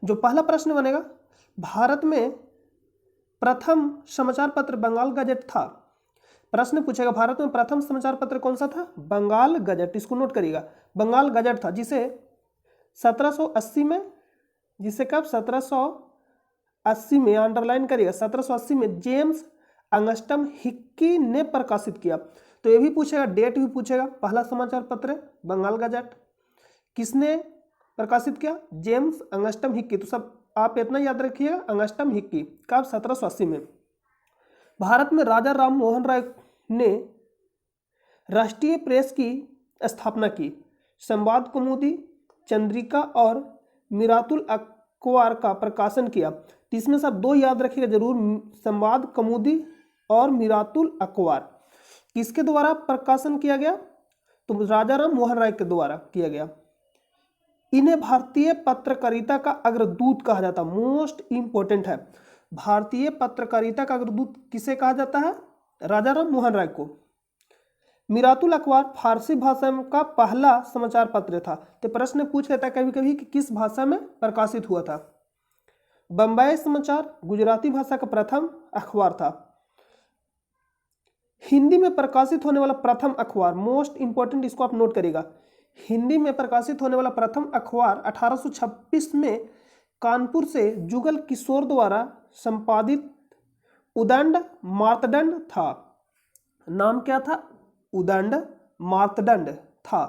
जो पहला प्रश्न बनेगा, भारत में प्रथम समाचार पत्र बंगाल गजट था। प्रश्न पूछेगा भारत में प्रथम समाचार पत्र कौन सा था? बंगाल गजट। इसको नोट करिएगा, बंगाल गजट था, जिसे 1780 में, जिसे कब 1780 में, अंडरलाइन करिएगा 1780 में जेम्स अंगस्टम हिक्की ने प्रकाशित किया। तो ये भी पूछेगा, डेट भी पूछेगा। पहला समाचार पत्र बंगाल गजट किसने प्रकाशित किया? James Augustus Hicky. तो सब आप इतना याद रखिएगा, अंगस्टम हिक्की, कब? 1780 में। भारत में राजा राम मोहन राय ने राष्ट्रीय प्रेस की स्थापना की। संवाद कौमुदी, चंद्रिका और मिरातुल अखबार का प्रकाशन किया। तो इसमें सब दो याद रखिएगा जरूर, संवाद कौमुदी और मिरातुल अखबार। किसके द्वारा प्रकाशन किया गया? तो राजा राम मोहन राय के द्वारा किया गया। इन्हें भारतीय पत्रकारिता का अग्रदूत कहा जाता है। मोस्ट इंपोर्टेंट है, भारतीय पत्रकारिता का अग्रदूत किसे कहा जाता है? राजा राम मोहन राय को। मिरातुल अखबार फारसी भाषा का पहला समाचार पत्र था। तो प्रश्न पूछ लेता है कभी कभी कि किस भाषा में प्रकाशित हुआ था। बंबई समाचार गुजराती भाषा का प्रथम अखबार था। हिंदी में प्रकाशित होने वाला प्रथम अखबार, मोस्ट इंपोर्टेंट, इसको आप नोट करिएगा, हिंदी में प्रकाशित होने वाला प्रथम अखबार 1826 में कानपुर से जुगल किशोर द्वारा संपादित उदंड मार्तंड था। नाम क्या था? उदंड मार्तंड था।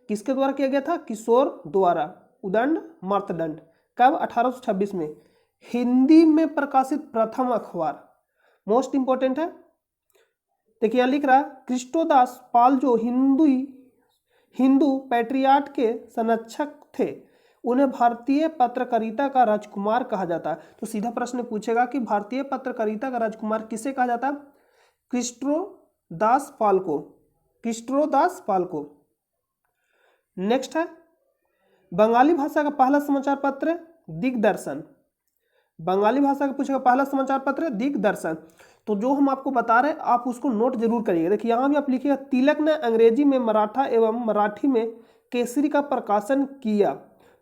किसके द्वारा किया गया था? किशोर द्वारा, उदंड मार्तंड। कब? 1826 में। हिंदी में प्रकाशित प्रथम अखबार, मोस्ट इंपोर्टेंट है। देखिए यहाँ लिख रहा है, कृष्णोदास पाल जो हिंदू पैट्रियाट के संरक्षक थे, उन्हें भारतीय पत्रकारिता का राजकुमार कहा जाता है। तो सीधा प्रश्न पूछेगा कि भारतीय पत्रकारिता का राजकुमार किसे कहा जाता है? कृष्णोदास पाल को, कृष्णोदास पाल को। नेक्स्ट है, बंगाली भाषा का पहला समाचार पत्र दिग्दर्शन। बंगाली भाषा का पूछेगा पहला समाचार पत्र दिग्दर्शन। तो जो हम आपको बता रहे हैं आप उसको नोट जरूर करिएगा। देखिए यहाँ भी आप लिखिएगा, तिलक ने अंग्रेजी में मराठा एवं मराठी में केसरी का प्रकाशन किया।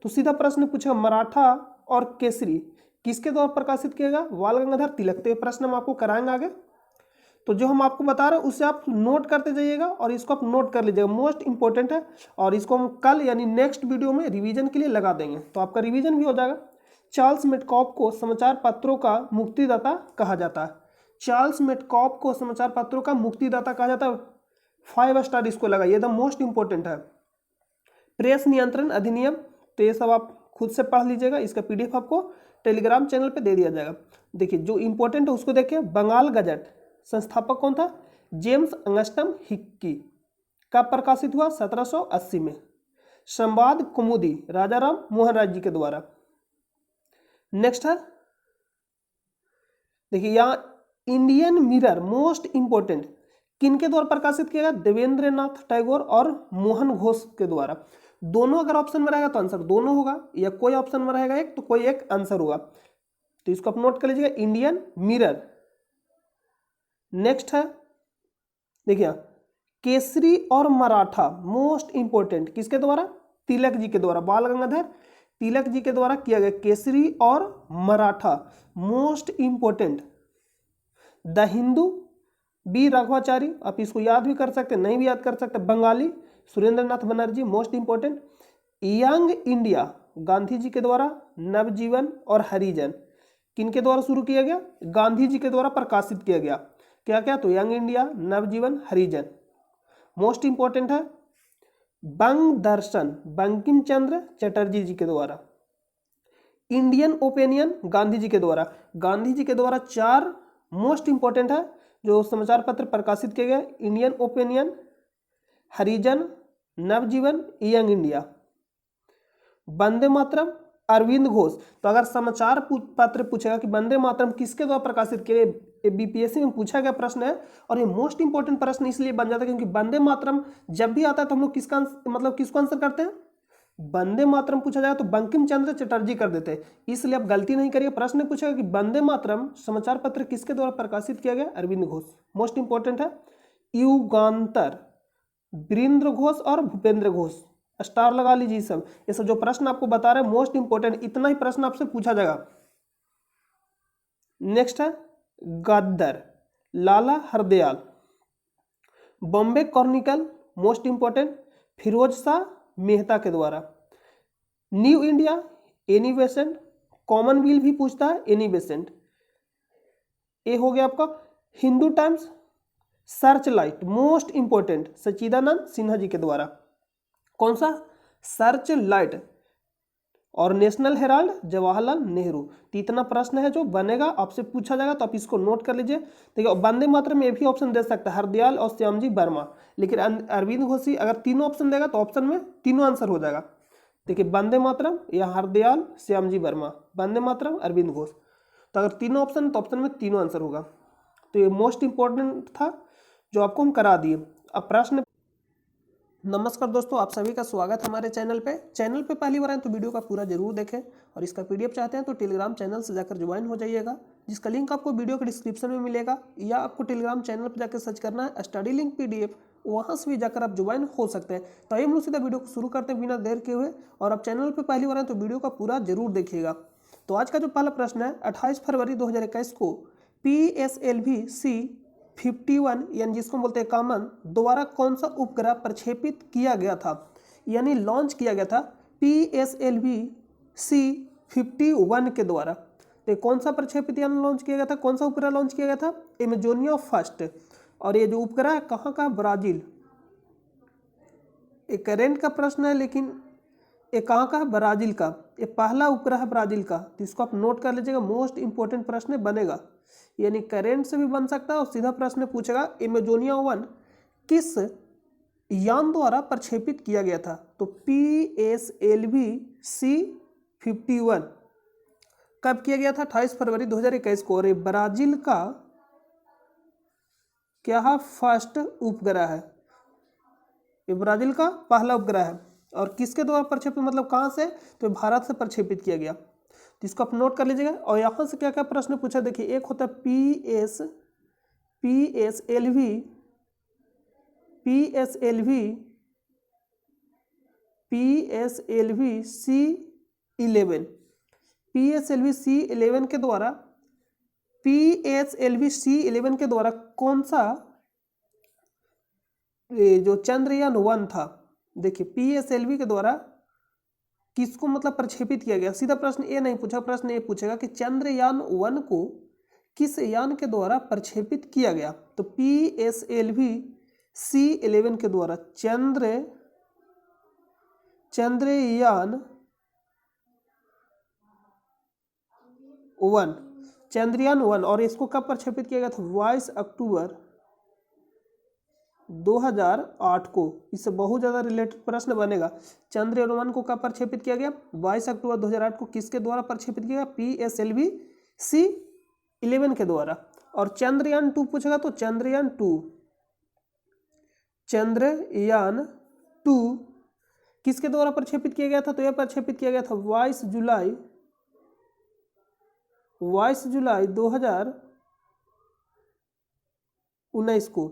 तो सीधा प्रश्न पूछेगा, मराठा और केसरी किसके द्वारा प्रकाशित किया गया? बाल गंगाधर तिलक। तो ये प्रश्न हम आपको कराएंगे आगे। तो जो हम आपको बता रहे हैं उससे आप नोट करते जाइएगा और इसको आप नोट कर लीजिएगा, मोस्ट इंपोर्टेंट है। और इसको हम कल यानी नेक्स्ट वीडियो में रिवीजन के लिए लगा देंगे, तो आपका रिवीजन भी हो जाएगा। चार्ल्स मेडकॉप को समाचार पत्रों का मुक्तिदाता कहा जाता है। चार्ल्स मेडकॉप को समाचार पत्रों का मुक्तिदाता कहा जाता है। 5 स्टार इसको लगाइए, द मोस्ट इंपोर्टेंट है। प्रेस नियंत्रण अधिनियम, तो ये सब आप खुद से पढ़ लीजिएगा, इसका PDF आपको टेलीग्राम चैनल पे दे दिया जाएगा। देखिए जो इंपॉर्टेंट है उसको देखिए। बंगाल गजट संस्थापक कौन था? James Augustus Hicky. कब प्रकाशित हुआ? 1780 में। संवाद कौमुदी राजा राम मोहन राय जी के द्वारा। नेक्स्ट है, देखिए यहाँ इंडियन मिरर, मोस्ट इंपोर्टेंट, किनके द्वारा प्रकाशित किया गया? देवेंद्रनाथ टैगोर और मोहन घोष के द्वारा। दोनों अगर ऑप्शन में रहेगा तो आंसर दोनों होगा, या कोई ऑप्शन में रहेगा एक तो कोई एक आंसर होगा। तो इसको आप नोट कर लीजिएगा, इंडियन मिरर। नेक्स्ट है, देखिए केसरी और मराठा, मोस्ट इंपोर्टेंट, किसके द्वारा? तिलक जी के द्वारा, बाल गंगाधर तिलक जी के द्वारा किया गया। केसरी और Maratha, most important. The Hindu B Raghavachari, आप इसको याद भी कर सकते, नहीं भी याद कर सकते। Bengali Surendranath Banerjee, most important. Young India Gandhi ji के द्वारा। नवजीवन और हरिजन किनके द्वारा शुरू किया गया? गांधी जी के द्वारा प्रकाशित किया गया। क्या क्या? तो यंग इंडिया, नवजीवन, हरिजन। मोस्ट इंपोर्टेंट है बंग दर्शन, बंकिम चंद्र चटर्जी जी के द्वारा। इंडियन ओपिनियन गांधी जी के द्वारा। गांधी जी के द्वारा 4 मोस्ट इंपोर्टेंट है जो समाचार पत्र प्रकाशित किए गए। इंडियन ओपिनियन, हरिजन, नवजीवन, यंग इंडिया। वंदे मातरम अरविंद घोष। तो अगर समाचार पत्र पूछेगा कि वंदे मातरम किसके द्वारा प्रकाशित किए, BPSC में पूछा गया प्रश्न है। और ये मोस्ट इंपोर्टेंट प्रश्न इसलिए बन जाता है क्योंकि वंदे मातरम जब भी आता है तो हम लोग किसका मतलब किसको आंसर करते हैं? वंदे मातरम पूछा जाए तो बंकिम चंद्र चटर्जी कर देते हैं। इसलिए आप गलती नहीं करिए। प्रश्न पूछेगा कि वंदे मातरम समाचार पत्र किसके द्वारा प्रकाशित किया गया? अरविंद घोष, मोस्ट इंपोर्टेंट है। युगांतर वीरेंद्र घोष और भूपेंद्र घोष, स्टार लगा लीजिए। सब ये सब जो प्रश्न आपको बता रहे हैं मोस्ट इंपोर्टेंट, इतना ही प्रश्न आपसे पूछा जाएगा। नेक्स्ट है Ghadar, Lala Hardayal. Bombay Chronicle most important, Firoz Shah Mehta के द्वारा। New India Annie Besant, Commonwealth भी पूछता है एनी बेसेंट। ये हो गया आपका। Hindu Times Searchlight most important, Sachchidananda Sinha ji के द्वारा। कौन सा? Searchlight. और नेशनल हेराल्ड जवाहरलाल नेहरू। तो इतना प्रश्न है जो बनेगा, आपसे पूछा जाएगा, तो आप इसको नोट कर लीजिए। देखिए वंदे मातरम में भी ऑप्शन दे सकता है, हरदयाल और श्यामजी वर्मा, लेकिन अरविंद घोष ही अगर तीनों ऑप्शन देगा तो ऑप्शन में तीनों आंसर हो जाएगा। देखिए वंदे मातरम या हरदयाल श्यामजी वर्मा, वंदे मातरम अरविंद घोष। तो अगर तीनों ऑप्शन तो ऑप्शन में तीनों आंसर होगा। तो ये मोस्ट इंपॉर्टेंट था जो आपको हम करा दिए। अब प्रश्न। नमस्कार दोस्तों, आप सभी का स्वागत हमारे चैनल पे। चैनल पे पहली बार आए तो वीडियो का पूरा जरूर देखें, और इसका पीडीएफ चाहते हैं तो टेलीग्राम चैनल से जाकर ज्वाइन हो जाइएगा, जिसका लिंक आपको वीडियो के डिस्क्रिप्शन में मिलेगा, या आपको टेलीग्राम चैनल पर जाकर सर्च करना है स्टडी लिंक पीडीएफ, वहाँ से भी जाकर आप ज्वाइन हो सकते हैं। तो आइए हम लोग सीधा वीडियो को शुरू करते हैं बिना देर के हुए। और आप चैनल पर पहली बार आए तो वीडियो का पूरा जरूर देखिएगा। तो आज का जो पहला प्रश्न है, 28 फरवरी 2021 को PSLV-C51 यानी जिसको बोलते हैं कामन द्वारा कौन सा उपग्रह प्रक्षेपित किया गया था, यानी लॉन्च किया गया था PSLV-C51 के द्वारा। तो कौन सा प्रक्षेपित यान लॉन्च किया गया था, कौन सा उपग्रह लॉन्च किया गया था? Amazonia first. और ये जो उपग्रह है कहाँ का? ब्राजील। एक करेंट का प्रश्न है, लेकिन ये कहाँ का है? ब्राजील का। ये पहला उपग्रह है ब्राजील का, तो इसको आप नोट कर लीजिएगा, मोस्ट इंपोर्टेंट प्रश्न बनेगा। यानी करेंट से भी बन सकता है और सीधा प्रश्न पूछेगा एमेजोनिया 1 किस यान द्वारा प्रक्षेपित किया गया था? तो PSLV-C51 कब किया गया था? 28 फरवरी 2021 को। और ये ब्राजील का क्या है? फर्स्ट उपग्रह है। ये ब्राजील का पहला उपग्रह है। और किसके द्वारा प्रक्षेपित, मतलब कहाँ से? तो भारत से प्रक्षेपित किया गया। तो इसको आप नोट कर लीजिएगा। और यहाँ से क्या क्या प्रश्न पूछा, देखिए एक होता है PSLV-C11 के द्वारा कौन सा जो चंद्रयान 1 था, देखिए PSLV के द्वारा किसको मतलब प्रक्षेपित किया गया? सीधा प्रश्न ये नहीं पूछा, प्रश्न ये पूछेगा कि चंद्रयान 1 को किस यान के द्वारा प्रक्षेपित किया गया? तो PSLV-C11 के द्वारा चंद्रयान 1। और इसको कब प्रक्षेपित किया गया था? 22 अक्टूबर 2008 को। इससे बहुत ज़्यादा रिलेटेड प्रश्न बनेगा। चंद्रयान 1 को कब प्रक्षेपित किया गया? 22 अक्टूबर 2008 को। किसके द्वारा प्रक्षेपित किया गया? PSLV-C11 के द्वारा। और चंद्रयान 2 पूछेगा तो चंद्रयान 2 किसके द्वारा प्रक्षेपित किया गया था? तो यह प्रक्षेपित किया गया था 22 जुलाई 2019 को।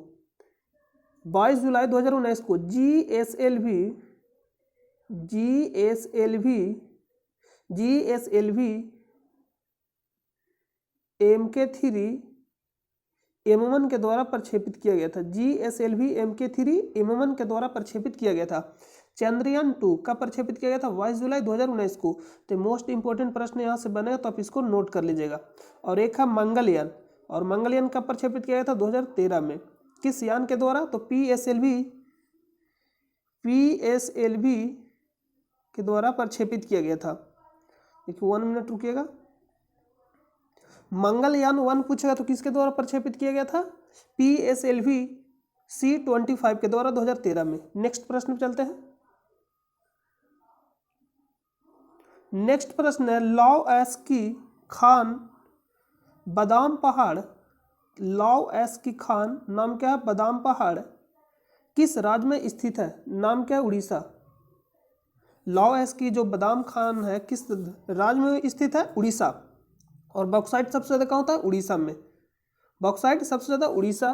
22 जुलाई 2019 को GSLV MK3 M1 के द्वारा प्रक्षेपित किया गया था। GSLV MK3 M1 के द्वारा प्रक्षेपित किया गया था। चंद्रयान 2 कब प्रक्षेपित किया गया था? 22 जुलाई 2019 को। तो मोस्ट इंपोर्टेंट प्रश्न यहाँ से बनेगा, तो आप इसको नोट कर लीजिएगा। और एक है मंगलयान, और मंगलयान कब प्रक्षेपित किया गया था? 2013 में। किस यान के द्वारा? तो PSLV के द्वारा प्रक्षेपित किया गया था। देखिए 1 मिनट रुकिएगा। मंगलयान 1 पूछेगा तो किसके द्वारा प्रक्षेपित किया गया था? PSLV-C25 के द्वारा 2013 में। नेक्स्ट प्रश्न पे चलते हैं। नेक्स्ट प्रश्न है लाओ-एस-की खान बादाम पहाड़। लाओ-एस-की खान नाम क्या है? बादाम पहाड़ किस राज्य में स्थित है? नाम क्या है? उड़ीसा। लाओ-एस-की जो बादाम खान है किस राज्य में स्थित है? उड़ीसा। और बॉक्साइट सबसे ज़्यादा कहाँ होता है? उड़ीसा में। बॉक्साइट सबसे ज़्यादा उड़ीसा,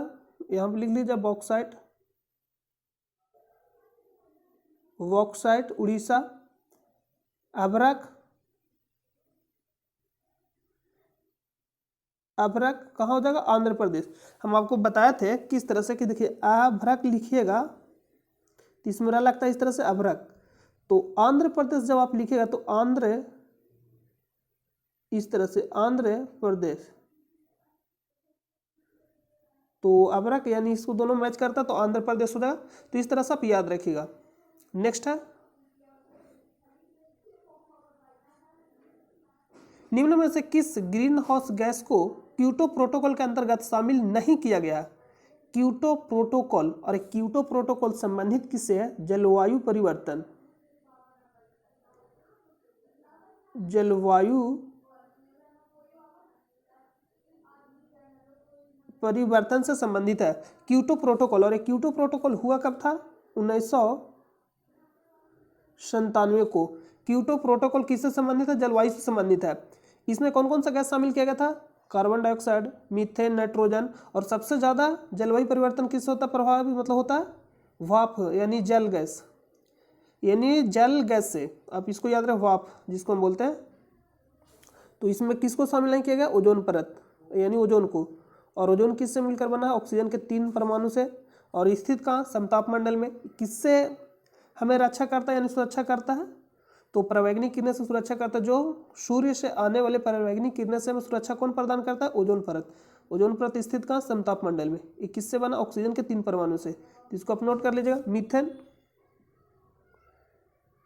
यहाँ पे लिख लीजिए बॉक्साइट बॉक्साइट उड़ीसा, अभ्रक कहाँ हो जाएगा, आंध्र प्रदेश। हम आपको बताए थे किस तरह से कि देखिए अभ्रक लिखिएगा तो इसमें रा लगता है इस तरह से अभ्रक, तो आंध्र प्रदेश जब आप लिखिएगा तो आंध्र इस तरह से आंध्र प्रदेश, तो अभ्रक यानी इसको दोनों मैच करता तो आंध्र प्रदेश हो जाएगा। तो इस तरह से आप याद रखिएगा। नेक्स्ट है, निम्न में से किस ग्रीन हाउस गैस को क्योटो प्रोटोकॉल के अंतर्गत शामिल नहीं किया गया। क्योटो प्रोटोकॉल, और क्योटो प्रोटोकॉल संबंधित किससे है, जलवायु परिवर्तन, जलवायु परिवर्तन से संबंधित है क्योटो प्रोटोकॉल। और क्योटो प्रोटोकॉल हुआ कब था, 1997 को। क्योटो प्रोटोकॉल किससे संबंधित है, जलवायु से संबंधित है। इसमें कौन कौन सा गैस शामिल किया गया था, कार्बन डाइऑक्साइड, मीथेन, नाइट्रोजन, और सबसे ज़्यादा जलवायु परिवर्तन किससे होता है, प्रभावी मतलब होता है वाप यानी जल गैस, यानी जल गैस से, आप इसको याद रखें वाप जिसको हम बोलते हैं। तो इसमें किसको शामिल नहीं किया गया, ओजोन परत यानी ओजोन को। और ओजोन किससे मिलकर बना है, ऑक्सीजन के 3 परमाणु से, और स्थित कहाँ, समताप मंडल में। किससे हमें रक्षा करता है यानी सुरक्षा करता है, तो परावैंगनिक किरणें से सुरक्षा करता है। जो सूर्य से आने वाले परावैंगनिक किरणें से हमें सुरक्षा कौन प्रदान करता है, ओजोन परत। ओजोन परत स्थित कहाँ, समताप मंडल में। ये किससे बना, ऑक्सीजन के 3 परमाणु से। तो इसको आप नोट कर लीजिएगा। मीथेन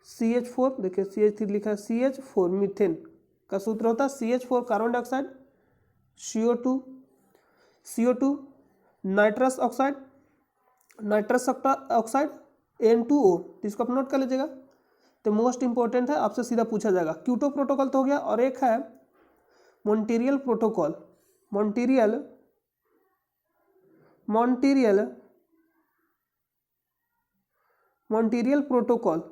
CH4, देखिए CH3 लिखा है, CH4 मीथेन का सूत्र होता है CH4 carbon dioxide, CO2 nitrous oxide N2O। तो इसको आप नोट कर लीजिएगा। तो मोस्ट इंपॉर्टेंट है, आपसे सीधा पूछा जाएगा। क्योटो प्रोटोकॉल तो हो गया, और एक है मॉन्ट्रियल प्रोटोकॉल। मॉन्ट्रियल प्रोटोकॉल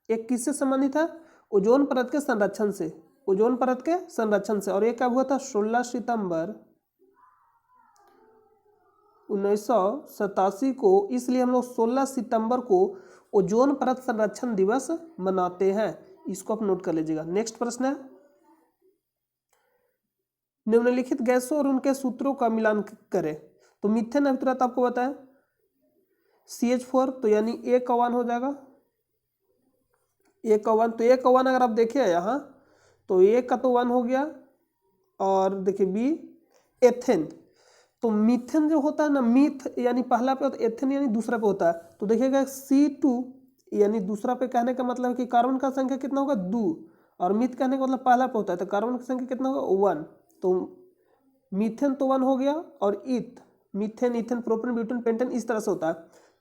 एक किससे संबंधित है, ओजोन परत के संरक्षण से, ओजोन परत के संरक्षण से। और ये कब हुआ था, 16 सितंबर 1987 को। इसलिए हम लोग 16 सितंबर को ओजोन परत संरक्षण दिवस मनाते हैं। इसको आप नोट कर लीजिएगा। नेक्स्ट प्रश्न है, निम्नलिखित गैसों और उनके सूत्रों का मिलान करें। तो मीथेन अभी तुरंत आपको बताया, CH4 तो यानी A का 1 हो जाएगा, A का 1। तो A का 1 अगर आप देखिए यहाँ, तो A का तो 1 हो गया, और देखिए B एथेन। तो मीथेन जो होता है ना, मीथ यानी पहला पे होता है, एथेन यानी दूसरा पे होता है। तो देखिएगा C2 यानी दूसरा पे कहने का मतलब है कि कार्बन का संख्या कितना होगा, 2, और मीथ कहने का मतलब पहला पे होता है, तो कार्बन की संख्या कितना होगा, 1। तो मीथेन तो 1 हो गया, और methane, ethane, propane, butane, pentane इस तरह से होता है।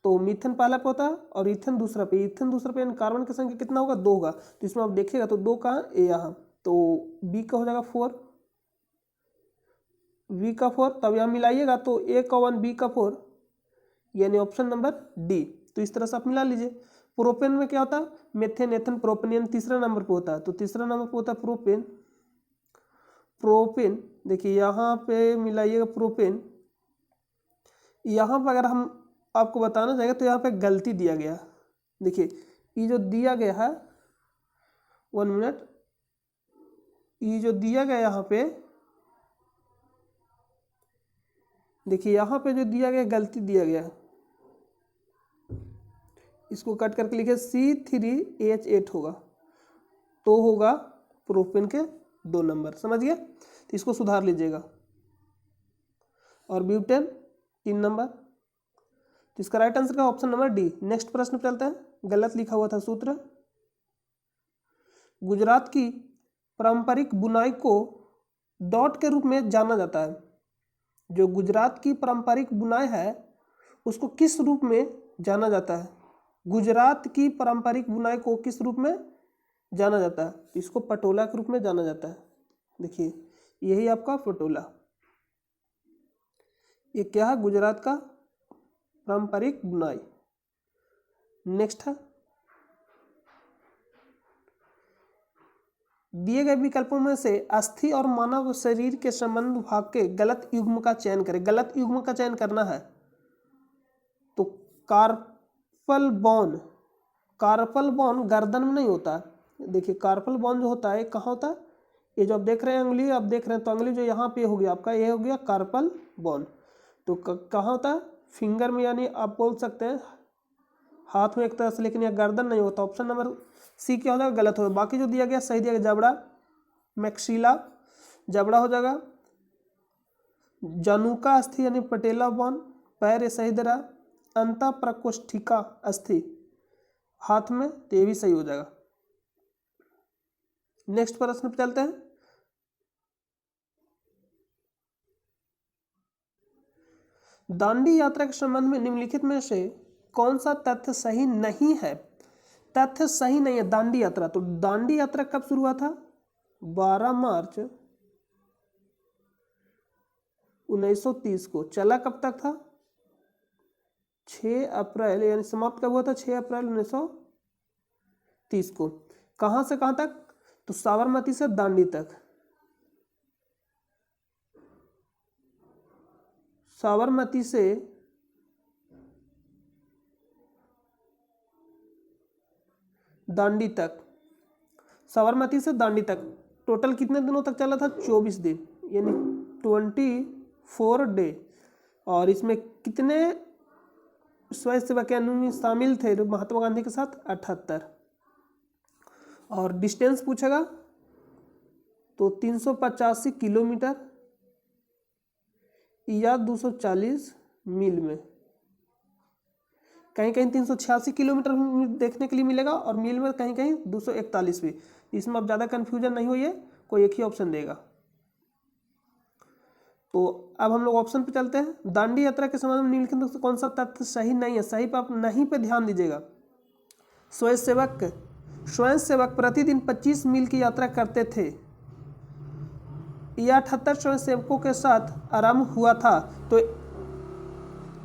तो मीथेन पहला पे होता है और इथेन दूसरा पे, यानी कार्बन की संख्या कितना होगा, 2 होगा। तो इसमें आप देखिएगा तो 2 कहाँ, यहाँ, तो B का हो जाएगा 4, V का 4, तब यहाँ मिलाइएगा तो A का 1 B का 4, यानी ऑप्शन नंबर D। तो इस तरह से आप मिला लीजिए। प्रोपेन में क्या होता है, मेथेन, एथेन, प्रोपेन, यानी तीसरा नंबर पे होता है। तो तीसरा नंबर पे होता है प्रोपेन। देखिए यहाँ पे मिलाइएगा प्रोपेन। यहाँ पर अगर हम आपको बताना चाहेंगे तो यहाँ पे गलती दिया गया। देखिए ये जो दिया गया है, 1 मिनट, ये जो दिया गया यहाँ पे, देखिए यहाँ पे जो दिया गया गलती दिया गया, इसको कट करके लिखे C3H8 होगा, तो होगा प्रोपेन के 2 नंबर, समझिए। तो इसको सुधार लीजिएगा। और ब्यूटेन 3 नंबर। तो इसका राइट आंसर का ऑप्शन नंबर D। नेक्स्ट प्रश्न पे चलते हैं, गलत लिखा हुआ था सूत्र। गुजरात की पारंपरिक बुनाई को डॉट के रूप में जाना जाता है। जो गुजरात की पारंपरिक बुनाई है उसको किस रूप में जाना जाता है, गुजरात की पारंपरिक बुनाई को किस रूप में जाना जाता है, इसको पटोला के रूप में जाना जाता है। देखिए यही आपका पटोला, ये क्या है, गुजरात का पारंपरिक बुनाई। नेक्स्ट है, दिए गए विकल्पों में से अस्थि और मानव शरीर के संबंध भाग के गलत युग्म का चयन करें। गलत युग्म का चयन करना है तो कार्पल कार्पल बोन गर्दन में नहीं होता है। देखिए कार्पल बोन जो होता है कहाँ होता है, ये जो आप देख रहे हैं अंगुली, आप देख रहे हैं तो अंगुली जो यहाँ पे हो गया आपका, ये हो गया कार्पल बोन। तो कहाँ होता है, फिंगर में, यानी आप बोल सकते हैं हाथ में एक तरह से, लेकिन यह गर्दन नहीं होता। ऑप्शन नंबर सी क्या हो जाएगा, गलत हो जाएगा। बाकी जो दिया गया सही दिया गया, जबड़ा, मैक्सिला जबड़ा हो जाएगा। जनुका अस्थि यानी पटेला बोन, पैर ये सही दे रहा। अंता प्रकोष्ठिका अस्थि हाथ में, तो ये भी सही हो जाएगा। नेक्स्ट प्रश्न पे चलते हैं। दांडी यात्रा के संबंध में निम्नलिखित में से कौन सा तथ्य सही नहीं है। तथ्य सही नहीं है दांडी यात्रा। तो दांडी यात्रा कब शुरू हुआ था, 12 मार्च 1930 को। चला कब तक था, 6 अप्रैल, यानी समाप्त कब हुआ था, 6 अप्रैल 1930 को। कहां से कहां तक, तो साबरमती से दांडी तक। साबरमती से दांडी तक, साबरमती से दांडी तक टोटल कितने दिनों तक चला था, 24 दिन, यानी 24 डे। और इसमें कितने स्वयंसेवक आंदोलन शामिल थे महात्मा गांधी के साथ, 78। और डिस्टेंस पूछेगा तो 385 किलोमीटर या 240 मील में। कहीं कहीं 386 किलोमीटर देखने के लिए मिलेगा और मील में कहीं कहीं 241 भी। इसमें अब ज़्यादा कन्फ्यूजन नहीं हुई है, कोई एक ही ऑप्शन देगा। तो अब हम लोग ऑप्शन पे चलते हैं। दांडी यात्रा के संबंध में निम्नलिखित में से कौन सा तथ्य सही नहीं है। सही पे आप नहीं पे ध्यान दीजिएगा। स्वयंसेवक प्रतिदिन 25 मील की यात्रा करते थे। यह 78 स्वयंसेवकों के साथ आरंभ हुआ था। तो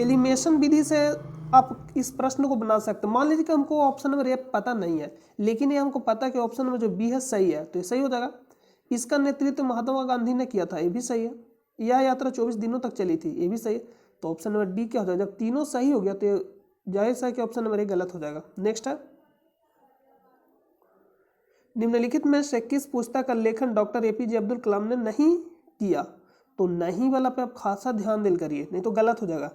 एलिमिनेशन विधि से आप इस प्रश्न को बना सकते हैं। मान लीजिए कि हमको ऑप्शन नंबर ए पता नहीं है, लेकिन ये हमको पता है कि ऑप्शन नंबर जो बी है सही है, तो ये सही हो जाएगा। इसका नेतृत्व महात्मा गांधी ने किया था, ये भी सही है। यह यात्रा 24 दिनों तक चली थी, ये भी सही है। तो ऑप्शन नंबर डी क्या हो जाएगा, जब तीनों सही हो गया तो जाहिर सा कि ऑप्शन नंबर ए गलत हो जाएगा। नेक्स्ट है, निम्नलिखित में से किस पुस्तक का लेखन डॉक्टर एपीजे अब्दुल कलाम ने नहीं किया। तो नहीं वाला पे आप खासा ध्यान दिल करिए, नहीं तो गलत हो जाएगा।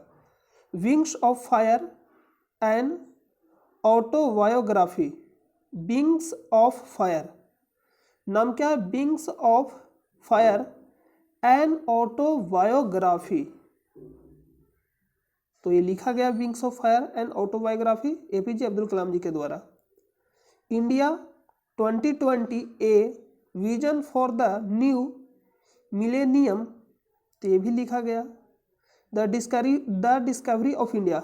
Wings of Fire and autobiography, Wings of Fire, नाम क्या है, Wings of Fire and autobiography. तो ये लिखा गया Wings of Fire and autobiography APJ Abdul Kalam ji के द्वारा। India 2020 a vision for the new millennium, तो ये भी लिखा गया। द डिस्कवरी ऑफ इंडिया,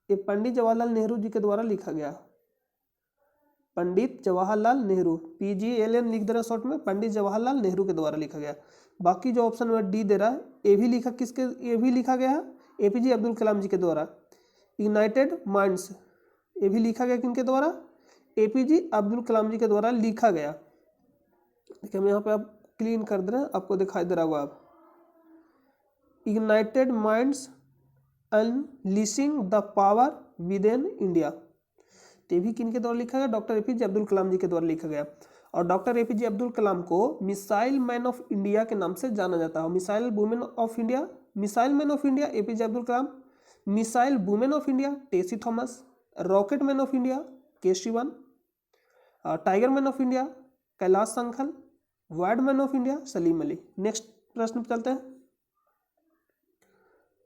ये पंडित जवाहरलाल नेहरू जी के द्वारा लिखा गया। पंडित जवाहरलाल नेहरू, PGLN लिख दे रहा शॉर्ट में, पंडित जवाहरलाल नेहरू के द्वारा लिखा गया। बाकी जो ऑप्शन नंबर डी दे रहा है, ये भी लिखा किसके, ये भी लिखा गया है एपीजे अब्दुल कलाम जी के द्वारा। यूनाइटेड माइंड्स, ये भी लिखा गया किनके द्वारा, एपीजे अब्दुल कलाम जी के द्वारा लिखा गया। देखिए हम यहाँ पे आप क्लीन कर दे रहे हैं, आपको दिखाई दे रहा होगा। आप United minds unleashing the power with in India, ये भी किनके द्वारा लिखा गया, डॉक्टर एपीजे अब्दुल कलाम जी के द्वारा लिखा गया। और डॉक्टर एपीजे अब्दुल कलाम को मिसाइल मैन ऑफ इंडिया के नाम से जाना जाता है। Missile women of India, missile man of India APJ Abdul Kalam, missile women of India Tessy Thomas, rocket man of India K Sivan, tiger man of India Kailash Sankhala, bird man of India Salim Ali. Next प्रश्न पर चलते हैं।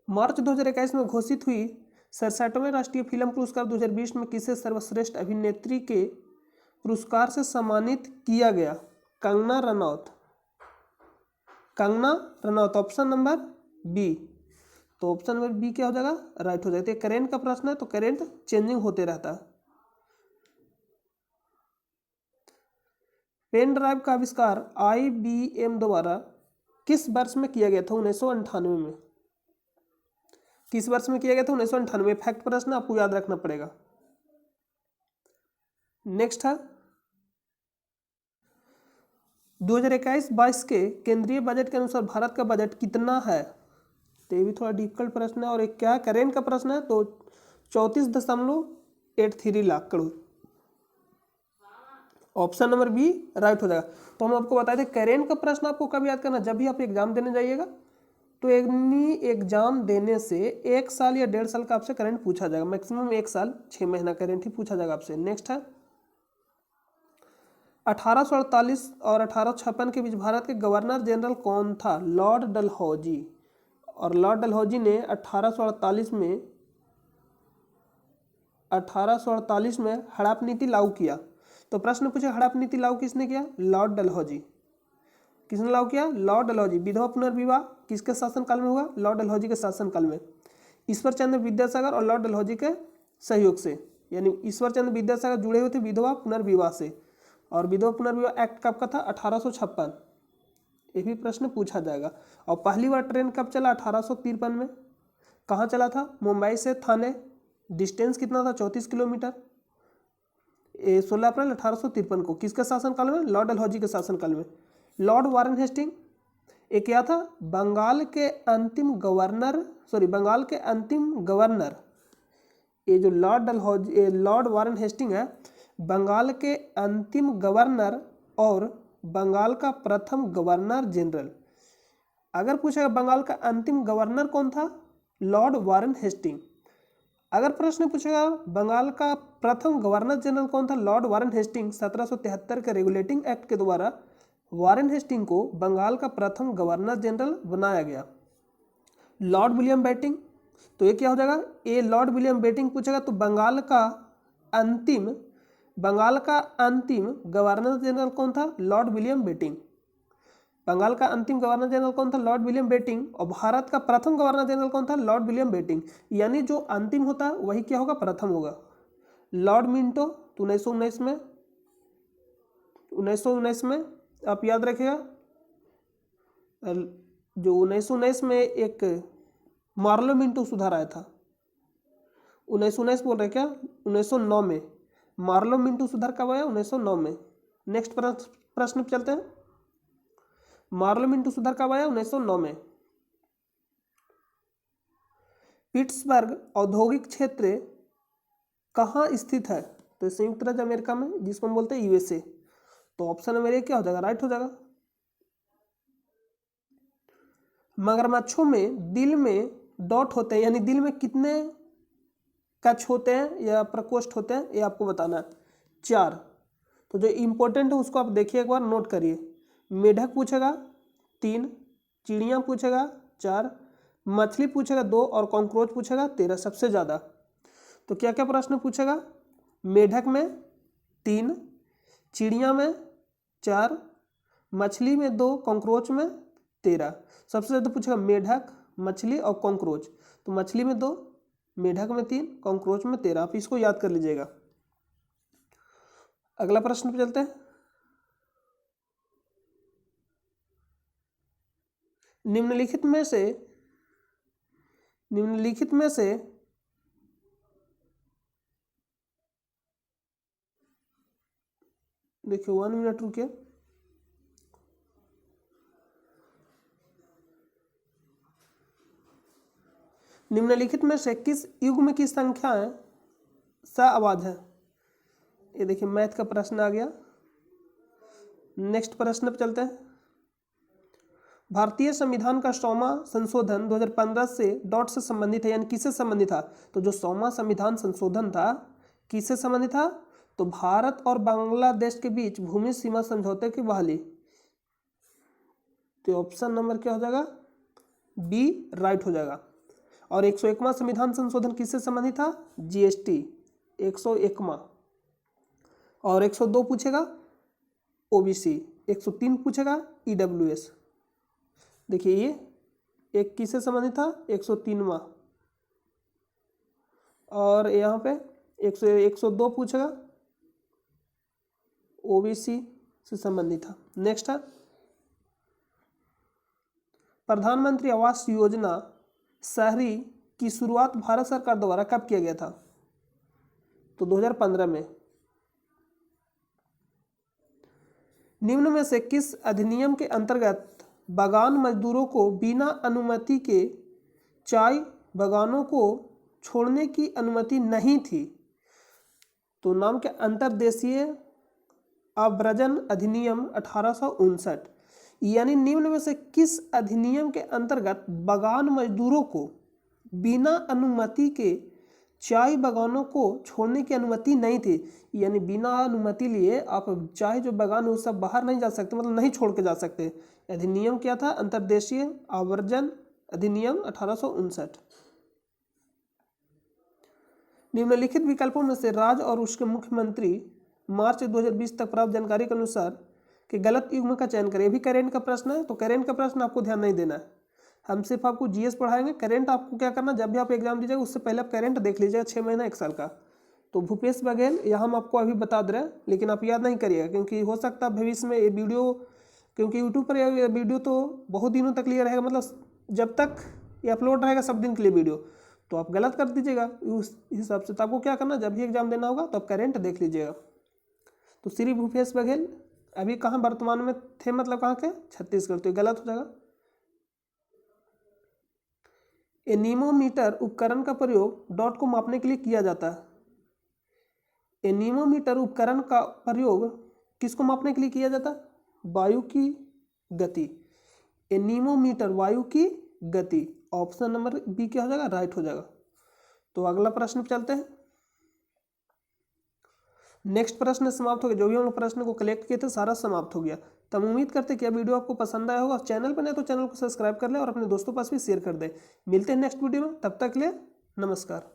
मार्च 2021 में घोषित हुई 67वें राष्ट्रीय फिल्म पुरस्कार 2020 में किसे सर्वश्रेष्ठ अभिनेत्री के पुरस्कार से सम्मानित किया गया। Kangana Ranaut, Kangana Ranaut, option number B. तो ऑप्शन नंबर बी क्या हो जाएगा, राइट हो जाएगा। करेंट का प्रश्न है तो करेंट चेंजिंग होते रहता है। पेन ड्राइव का आविष्कार IBM द्वारा किस वर्ष में किया गया था, 1998 में। किस वर्ष में किया गया था, 1998। फैक्ट प्रश्न आपको याद रखना पड़ेगा। नेक्स्ट है 2021-22 के केंद्रीय बजट के अनुसार भारत का बजट कितना है। तो ये भी थोड़ा डिफिकल्ट प्रश्न है और एक क्या करेंट का प्रश्न है, तो 34.83 lakh crore. Option number B right हो जाएगा। तो हम आपको बताए थे करेंट का प्रश्न आपको कब याद करना, जब भी आप एग्जाम देने जाइएगा तो एग्जाम देने से 1 साल या 1.5 साल का आपसे करंट पूछा जाएगा, मैक्सिमम 1 साल 6 महीना करंट ही पूछा जाएगा आपसे। नेक्स्ट है 1848 और 1856 के बीच भारत के गवर्नर जनरल कौन था? लॉर्ड डलहौजी। और लॉर्ड डलहौजी ने 1848 में हड़प नीति लागू किया। तो प्रश्न पूछे हड़प नीति लागू किसने किया? लॉर्ड डलहौजी। किसने लागू किया? लॉर्ड डलहौजी। विधवा पुनर्विवाह किसके शासनकाल में हुआ? लॉर्ड डलहौजी के शासनकाल में। ईश्वर चंद्र विद्यासागर और लॉर्ड डलहौजी के सहयोग से, यानी ईश्वर चंद्र विद्यासागर जुड़े हुए थे विधवा पुनर्विवाह से। और विधवा पुनर्विवाह एक्ट कब का था? 1856। ये भी प्रश्न पूछा जाएगा। और पहली बार ट्रेन कब चला? 1853 में। कहाँ चला था? मुंबई से थाने। डिस्टेंस कितना था? 34 किलोमीटर। 16 अप्रैल 1853 को। किसके शासनकाल में? लॉर्ड डलहौजी के शासनकाल में। लॉर्ड वारेन हेस्टिंग एक क्या था? बंगाल के अंतिम गवर्नर। ये जो लॉर्ड वारेन हेस्टिंग है, बंगाल के अंतिम गवर्नर और बंगाल का प्रथम गवर्नर जनरल। अगर पूछेगा बंगाल का अंतिम गवर्नर कौन था? Lord Warren Hasting. अगर प्रश्न पूछेगा बंगाल का प्रथम गवर्नर जनरल कौन था? Lord Warren Hasting. 1773 के रेगुलेटिंग एक्ट के द्वारा वारेन हेस्टिंग को बंगाल का प्रथम गवर्नर जनरल बनाया गया। लॉर्ड विलियम बेटिंग, तो ये क्या हो जाएगा? ये लॉर्ड विलियम बेटिंग पूछेगा तो बंगाल का अंतिम गवर्नर जनरल कौन था? Lord William betting. बंगाल का अंतिम गवर्नर जनरल कौन था? Lord William Bentinck. और भारत का प्रथम गवर्नर जनरल कौन था? Lord William Bentinck. यानी जो अंतिम होता है वही क्या होगा? प्रथम होगा। लॉर्ड मिंटो 1919 में आप याद रखिएगा, जो 1919 में एक मार्लो मिंटो सुधार आया था। 1919 बोल रहे क्या? 1909 में। मार्लो मिंटो सुधार कब आया? 1909 में। नेक्स्ट प्रश्न पे चलते हैं। मार्लो मिंटो सुधार कब आया? 1909 में। पिट्सबर्ग औद्योगिक क्षेत्र कहाँ स्थित है? तो संयुक्त राज्य अमेरिका में, जिसको हम बोलते हैं यूएसए। तो ऑप्शन नंबर ए क्या हो जाएगा? राइट हो जाएगा। मगरमच्छों में दिल में डॉट होते हैं, यानी दिल में कितने कच होते हैं या प्रकोष्ठ होते हैं, ये आपको बताना है। 4। तो जो इम्पोर्टेंट है उसको आप देखिए, एक बार नोट करिए। मेढक पूछेगा 3, चिड़िया पूछेगा 4, मछली पूछेगा 2 और कॉकरोच पूछेगा 13, सबसे ज़्यादा। तो क्या क्या प्रश्न पूछेगा? मेढक में 3, चिड़िया में 4, मछली में 2, कॉकरोच में 13। सबसे ज़्यादा पूछेगा मेढक, मछली और कॉकरोच। तो मछली में 2, मेढक में 3, कॉकरोच में 13। आप इसको याद कर लीजिएगा। अगला प्रश्न पे चलते हैं। निम्नलिखित में से देखिए 1 मिनट रुकिए। निम्नलिखित में से किस युग्म की संख्याएं सअवाद है? ये देखिए मैथ का प्रश्न आ गया। नेक्स्ट प्रश्न पर चलते हैं। भारतीय संविधान का 100वां संशोधन 2015 से डॉट से संबंधित है, यानी किससे संबंधित था? तो जो 100वां संविधान संशोधन था किससे संबंधित था? तो भारत और बांग्लादेश के बीच भूमि सीमा समझौते की बहाली। तो ऑप्शन नंबर क्या हो जाएगा? बी राइट हो जाएगा। और 101वां संविधान संशोधन किससे संबंधित था? जीएसटी 101वां। और 102 पूछेगा ओबीसी, 103 पूछेगा ईडब्ल्यूएस। देखिए ये एक किससे संबंधित था? 103वां। और यहाँ पे 102 पूछेगा ओबीसी से संबंधित था। नेक्स्ट है प्रधानमंत्री आवास योजना शहरी की शुरुआत भारत सरकार द्वारा कब किया गया था? तो 2015 में। निम्न में से किस अधिनियम के अंतर्गत बागान मजदूरों को बिना अनुमति के चाय बागानों को छोड़ने की अनुमति नहीं थी? तो नाम क्या? अंतर्देशीय आव्रजन अधिनियम 1859, यानी निम्न में से किस अधिनियम के अंतर्गत बागान मजदूरों को बिना अनुमति के चाय बागानों को छोड़ने की अनुमति नहीं थी। यानी बिना अनुमति लिए आप चाय जो बागान है उससे बाहर नहीं जा सकते, मतलब नहीं छोड़ के जा सकते। अधिनियम क्या था? अंतर्देशीय आवर्जन अधिनियम 1859। निम्नलिखित विकल्पों में से राज्य और उसके मुख्यमंत्री मार्च 2020 तक प्राप्त जानकारी के अनुसार कि गलत युग्म का चयन करें। अभी करेंट का प्रश्न है, तो करेंट का प्रश्न आपको ध्यान नहीं देना है, हम सिर्फ आपको जीएस पढ़ाएंगे। करेंट आपको क्या करना, जब भी आप एग्जाम दीजिएगा उससे पहले आप करेंट देख लीजिएगा, 6 महीना 1 साल का। तो भूपेश बघेल यहाँ हम आपको अभी बता दे रहे हैं, लेकिन आप याद नहीं करिएगा, क्योंकि हो सकता है भविष्य में ये वीडियो, क्योंकि यूट्यूब पर ये वीडियो तो बहुत दिनों तक लिए रहेगा, मतलब जब तक ये अपलोड रहेगा सब दिन के लिए वीडियो, तो आप गलत कर दीजिएगा उस हिसाब से। तो आपको क्या करना, जब भी एग्जाम देना होगा तो आप करेंट देख लीजिएगा। तो श्री भूपेश बघेल अभी कहाँ वर्तमान में थे, मतलब कहाँ के? छत्तीसगढ़, तो गलत हो जाएगा। एनीमोमीटर उपकरण का प्रयोग डॉट को मापने के लिए किया जाता है। एनीमोमीटर उपकरण का प्रयोग किसको मापने के लिए किया जाता है? वायु की गति। एनीमोमीटर वायु की गति, ऑप्शन नंबर बी क्या हो जाएगा? राइट हो जाएगा। तो अगला प्रश्न पे चलते हैं। नेक्स्ट प्रश्न समाप्त हो गया, जो भी हम लोग प्रश्न को कलेक्ट किए थे सारा समाप्त हो गया। तो हम उम्मीद करते हैं कि यह वीडियो आपको पसंद आया होगा। चैनल पर नहीं तो चैनल को सब्सक्राइब कर ले और अपने दोस्तों के पास भी शेयर कर दे। मिलते हैं नेक्स्ट वीडियो में, तब तक के लिए नमस्कार।